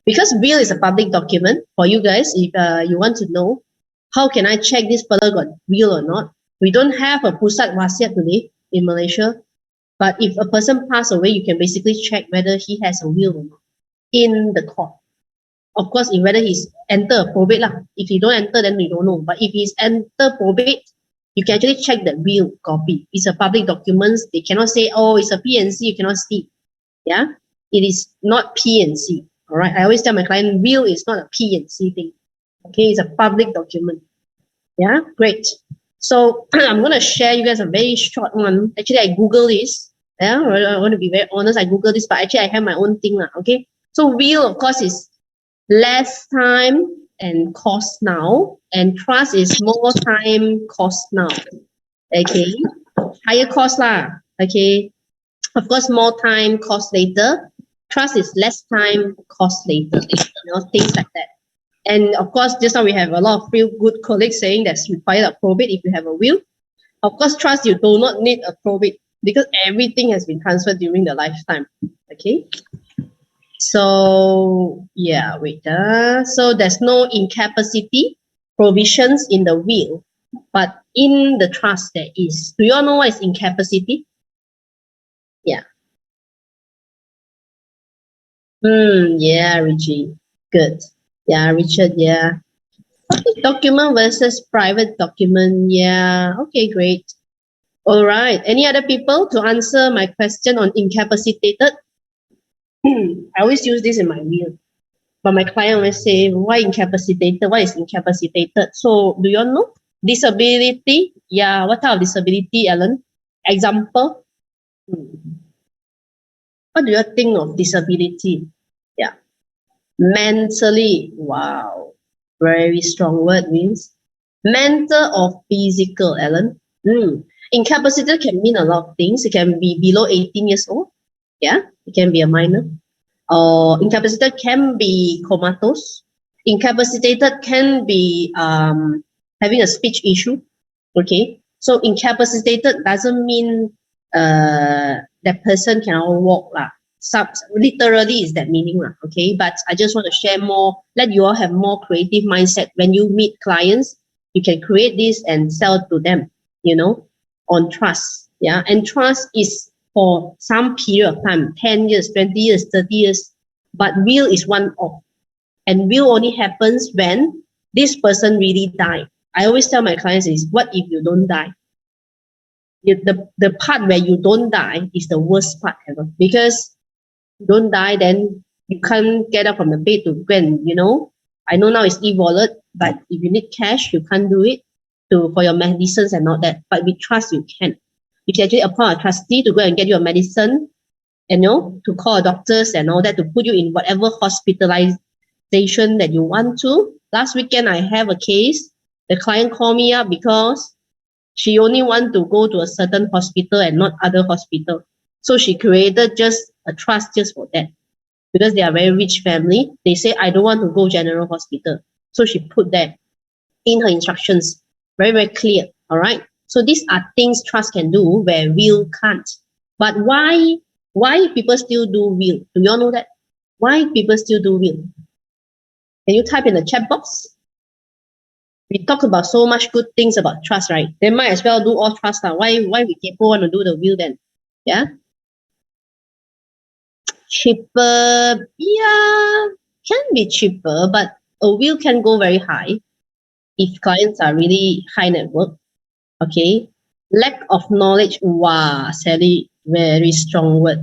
Because will is a public document for you guys. If you want to know, how can I check this fella got will or not? We don't have a pusat wasiat today in Malaysia. But if a person passed away, you can basically check whether he has a will or not in the court. Of course, if whether he's enter probate lah. If he don't enter, then we don't know. But if he's enter probate, you can actually check the will copy. It's a public document. They cannot say, oh, it's a PNC, you cannot see. Yeah, it is not PNC. All right. I always tell my client, will is not a PNC thing. Okay, it's a public document. Yeah, great. So I'm going to share you guys a very short one. Actually, I Google this. Yeah, I want to be very honest. I Google this, but actually I have my own thing. Okay. So will, of course, is less time and cost now. And trust is more time, cost now. Okay. Higher cost lah. Okay. Of course, more time, cost later. Trust is less time, cost later. Things like that. And of course, just now we have a lot of real good colleagues saying that's required a probate if you have a will. Of course, trust, you do not need a probate because everything has been transferred during the lifetime. Okay. So yeah, wait. So there's no incapacity provisions in the will, but in the trust there is. Do you all know what is incapacity? Yeah. Yeah, Richie. Good. Yeah, Richard, yeah. Public document versus private document. Yeah, okay, great. All right. Any other people to answer my question on incapacitated? I always use this in my will. But my client always say, why incapacitated? What is incapacitated? So do you all know? Disability? Yeah, what type of disability, Alan? Example? What do you think of disability? Yeah. Mentally, wow, very strong word means mental or physical, Alan. Incapacitated can mean a lot of things. It can be below 18 years old. Yeah, it can be a minor. Or incapacitated can be comatose. Incapacitated can be having a speech issue. Okay, so incapacitated doesn't mean that person cannot walk lah. Literally is that meaning lah. Okay, but I just want to share more, let you all have more creative mindset. When you meet clients, you can create this and sell to them, on trust. Yeah, and trust is for some period of time, 10 years, 20 years, 30 years, but will is one off. And will only happens when this person really died. I always tell my clients is, what if you don't die? The part where you don't die is the worst part ever, because you don't die, then you can't get up from the bed to go and, I know now it's e-wallet, but if you need cash, you can't do it for your medicines and all that. But with trust, you can. You can actually appoint a trustee to go and get your medicine, to call doctors and all that, to put you in whatever hospitalization that you want to. Last weekend, I have a case. The client called me up because she only want to go to a certain hospital and not other hospital. So she created just a trust just for that. Because they are very rich family. They say, I don't want to go general hospital. So she put that in her instructions. Very, very clear. All right. So these are things trust can do where will can't. But why people still do will? Do you all know that? Why people still do will? Can you type in the chat box? We talk about so much good things about trust, right? They might as well do all trust now. Why we people want to do the will then? Yeah. Cheaper, yeah, can be cheaper, but a will can go very high if clients are really high net worth. Okay. Lack of knowledge. Wow, Sally, very strong word.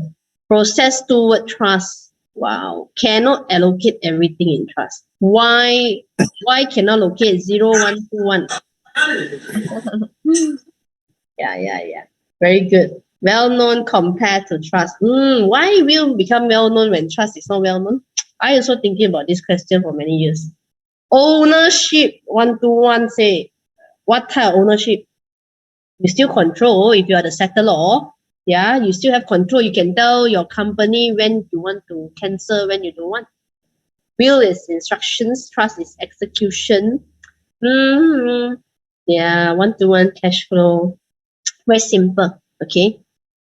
Process toward trust. Wow. Cannot allocate everything in trust. Why cannot locate 0, 1, 2, 1? Yeah. Very good. Well-known compared to trust. Why will become well-known when trust is not well-known? I also thinking about this question for many years. Ownership. 1, 2, 1 say, what type of ownership? You still control if you are the settlor. Yeah, you still have control. You can tell your company when you want to cancel, when you don't want. Will is instructions. Trust is execution. Yeah, 1 to 1 cash flow. Very simple. Okay.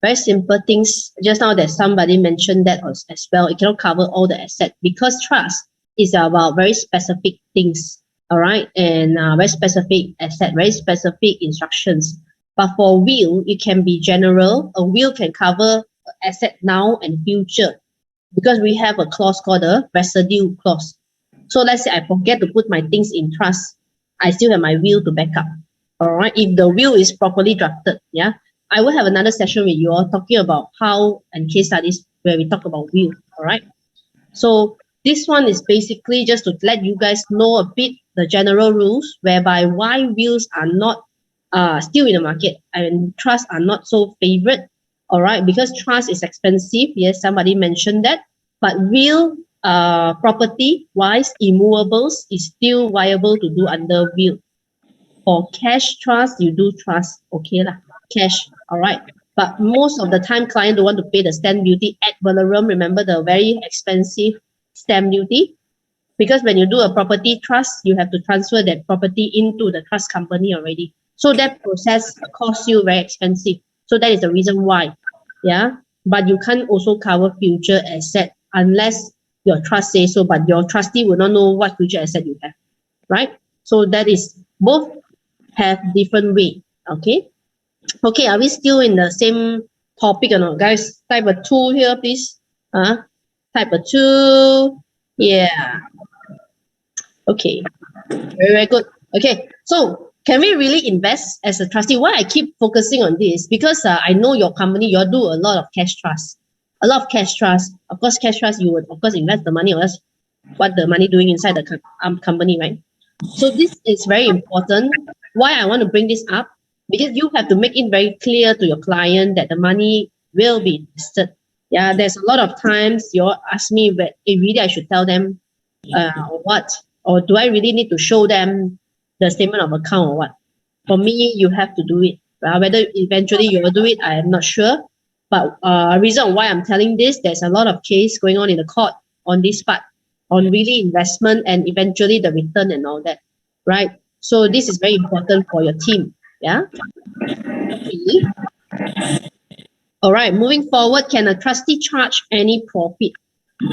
Very simple things. Just now that somebody mentioned that as well. It cannot cover all the asset because trust is about very specific things. All right, and very specific asset, very specific instructions. But for will, it can be general. A will can cover asset now and future because we have a clause called the residue clause. So let's say I forget to put my things in trust, I still have my will to back up. All right, if the will is properly drafted, yeah, I will have another session with you all talking about how and case studies where we talk about will. All right, so this one is basically just to let you guys know a bit the general rules whereby why wills are not still in the market and trusts are not so favorite. All right, because trust is expensive. Yes, somebody mentioned that, but real property wise, immovables is still viable to do under will. For cash trust, you do trust, okay lah, cash, all right. But most of the time, client don't want to pay the stamp duty ad valorem. Remember the very expensive stamp duty? Because when you do a property trust, you have to transfer that property into the trust company already. So that process costs you very expensive. So that is the reason why, yeah. But you can't also cover future asset unless your trust says so, but your trustee will not know what future asset you have, right? So that is both have different way, okay? Okay, are we still in the same topic or not? Guys, type a 2 here, please. Type a 2. Yeah. Okay. Very, very good. Okay. So can we really invest as a trustee? Why I keep focusing on this? Because I know your company, you do a lot of cash trust. A lot of cash trust. Of course, cash trust, you would, of course, invest the money or else what the money doing inside the company, right? So this is very important. Why I want to bring this up? Because you have to make it very clear to your client that the money will be invested. Yeah, there's a lot of times you all ask me, but really I should tell them or what? Or do I really need to show them the statement of account or what? For me, you have to do it. Whether eventually you will do it, I am not sure. But reason why I'm telling this, there's a lot of case going on in the court on this part, on really investment and eventually the return and all that, right? So this is very important for your team. Yeah. Okay. All right. Moving forward, can a trustee charge any profit?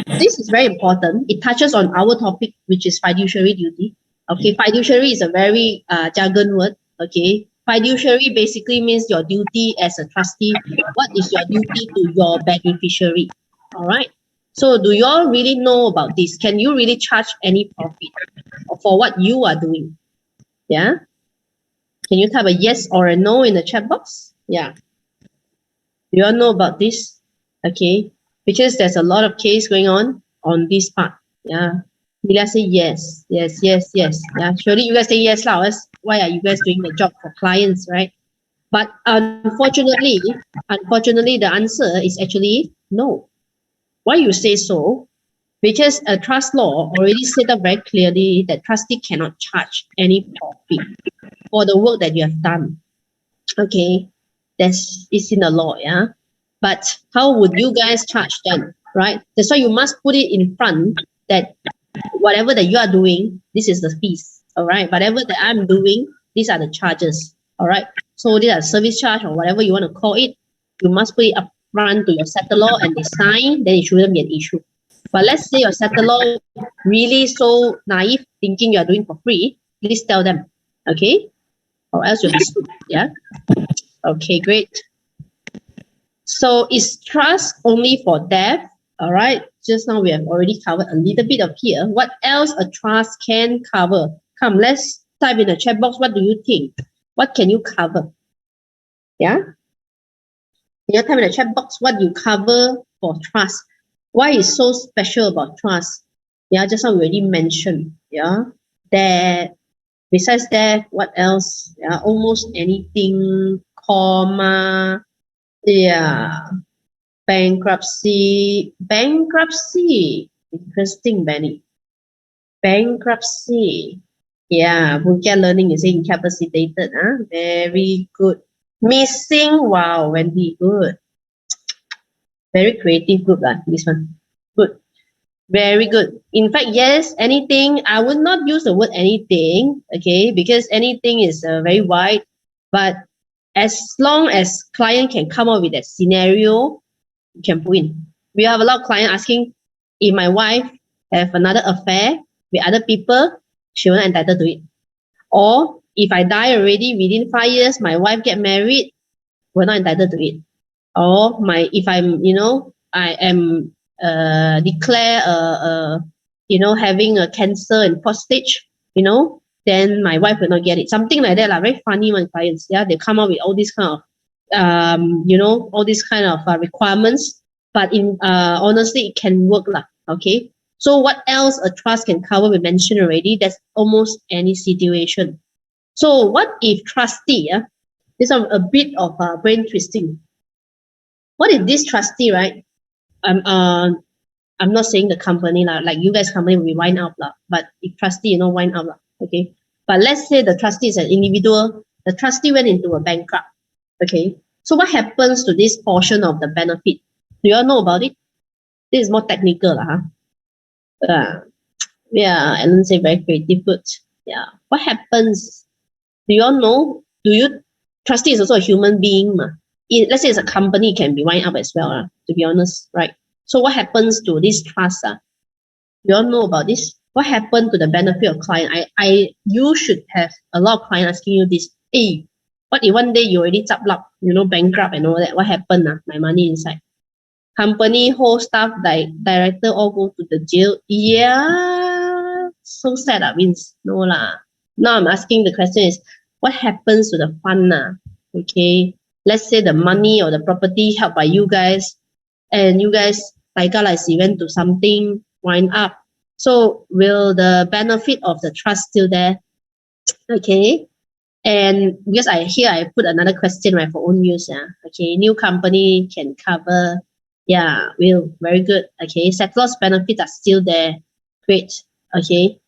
This is very important. It touches on our topic, which is fiduciary duty. Okay, fiduciary is a very jargon word. Okay, fiduciary basically means your duty as a trustee. What is your duty to your beneficiary? All right. So do you all really know about this? Can you really charge any profit for what you are doing? Yeah. Can you type a yes or a no in the chat box? Yeah. Do you all know about this? Okay. Because there's a lot of case going on this part. Yeah. Let's say yes, yes, yes, yes. Yeah. Surely you guys say yes lah. Why are you guys doing the job for clients, right? But unfortunately, the answer is actually no. Why you say so? Because a trust law already set up very clearly that trustee cannot charge any profit for the work that you have done. Okay, it's in the law, yeah. But how would you guys charge then, right? That's why you must put it in front that whatever that you are doing, this is the fees, all right? Whatever that I'm doing, these are the charges, all right? So these are service charge or whatever you want to call it. You must put it up front to your settler law and they sign, then it shouldn't be an issue. But let's say your settler law really so naive, thinking you are doing for free, please tell them, okay? Or else you'll be sued, yeah? Okay, great. So is trust only for death? All right. Just now we have already covered a little bit of here. What else a trust can cover? Come, let's type in the chat box. What do you think? What can you cover? Yeah. Can you type in the chat box what you cover for trust? Why is so special about trust? Yeah, just now we already mentioned. Yeah. That besides that, what else? Yeah, almost anything, comma. Yeah. Bankruptcy. Interesting, Benny. Bankruptcy. Yeah, Vulcan learning is incapacitated. Very good. Missing. Wow, Wendy, good. Very creative group, this one. Good. Very good. In fact, yes, anything. I would not use the word anything, okay, because anything is very wide. But As long as client can come up with that scenario, you can put in. We have a lot of clients asking, if my wife have another affair with other people, she will not entitled to it. Or if I die already within 5 years, my wife get married, we're not entitled to it. Or if I'm, I am declare having a cancer and prostate, then my wife will not get it. Something like that, very funny when clients, they come up with all these kind of all these kind of requirements, but honestly it can work lah. Okay, so what else a trust can cover? We mentioned already, that's almost any situation. So what if trustee, this is a bit of brain twisting. What if this trustee, right? I'm not saying the company lah, like you guys company will wind up lah, but if trustee, wind up lah, okay. But let's say the trustee is an individual, the trustee went into a bankrupt, okay. So what happens to this portion of the benefit? Do you all know about it? This is more technical lah, yeah, Ellen say very creative, good. Yeah, what happens? Do you all know? Trustee is also a human being, ma. Let's say it's a company, it can be wind up as well, to be honest, right? So what happens to this trust? You all know about this? What happened to the benefit of client? You should have a lot of clients asking you this. Hey, what if one day you already up, bankrupt and all that? What happened? My money inside. Company, whole staff, director all go to the jail. Yeah, so sad. Means no lah. Now I'm asking the question is, what happens to the fund? Okay, let's say the money or the property held by you guys, and you guys went to something, wind up. So will the benefit of the trust still there? Okay. And because I put another question, right, for own use. Okay, new company can cover. Yeah, will, very good. Okay, settlers benefits are still there. Great. Okay.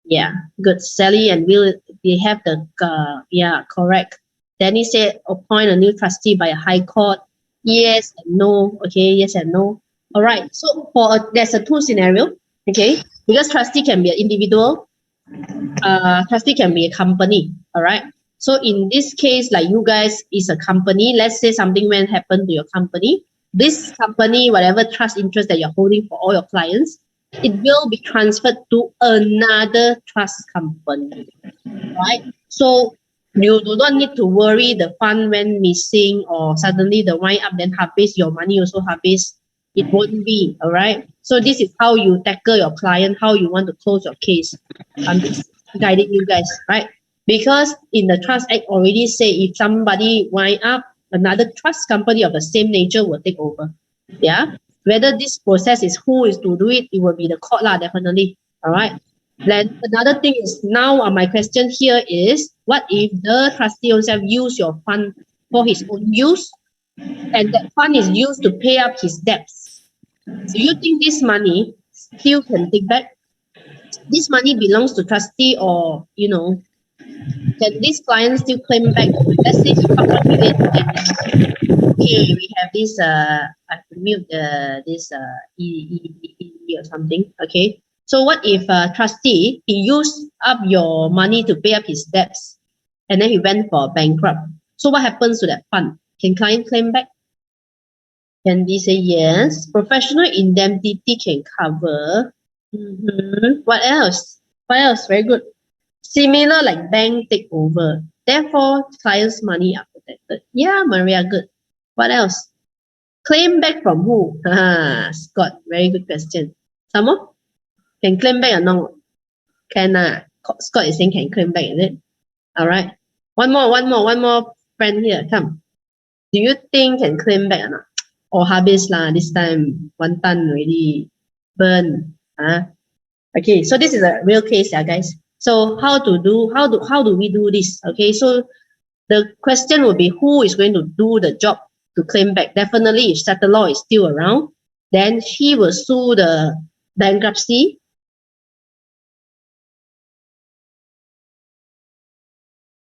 Yeah, good. Sally and Will, they have the yeah, correct. Danny said appoint a new trustee by a high court. Yes and no. Okay, yes and no. All right. So there's a two scenario. Okay, because trustee can be an individual, trustee can be a company. All right. So in this case, like you guys is a company. Let's say something when happened to your company. This company, whatever trust interest that you're holding for all your clients, it will be transferred to another trust company, right? So you do not need to worry the fund went missing or suddenly the wind up then habis, your money also habis. It won't be, all right? So this is how you tackle your client, how you want to close your case. I'm just guiding you guys, right? Because in the Trust Act already say if somebody wind up, another trust company of the same nature will take over. Yeah. Whether this process is who is to do it, it will be the court lah, definitely. All right. Then another thing is now my question here is, what if the trustee himself use your fund for his own use, and that fund is used to pay up his debts? Do you think this money still can take back? This money belongs to trustee, or can this client still claim back? Let's say he come up with it. Okay, we have this I have to mute this or something. Okay, so what if trustee, he used up your money to pay up his debts, and then he went for bankrupt? So what happens to that fund? Can client claim back? Can we say yes? Professional indemnity can cover. What else? What else? Very good. Similar like bank takeover. Therefore, client's money are protected. Yeah, Maria, good. What else? Claim back from who? Scott, very good question. Some more? Can claim back or no? Can Scott is saying can claim back, is it? All right. One more friend here. Come. Do you think can claim back or not? Or habis lah, this time one ton already burn. Okay, so this is a real case, guys. So how do we do this? Okay, so the question will be, who is going to do the job to claim back? Definitely, if settlor is still around, then he will sue the bankruptcy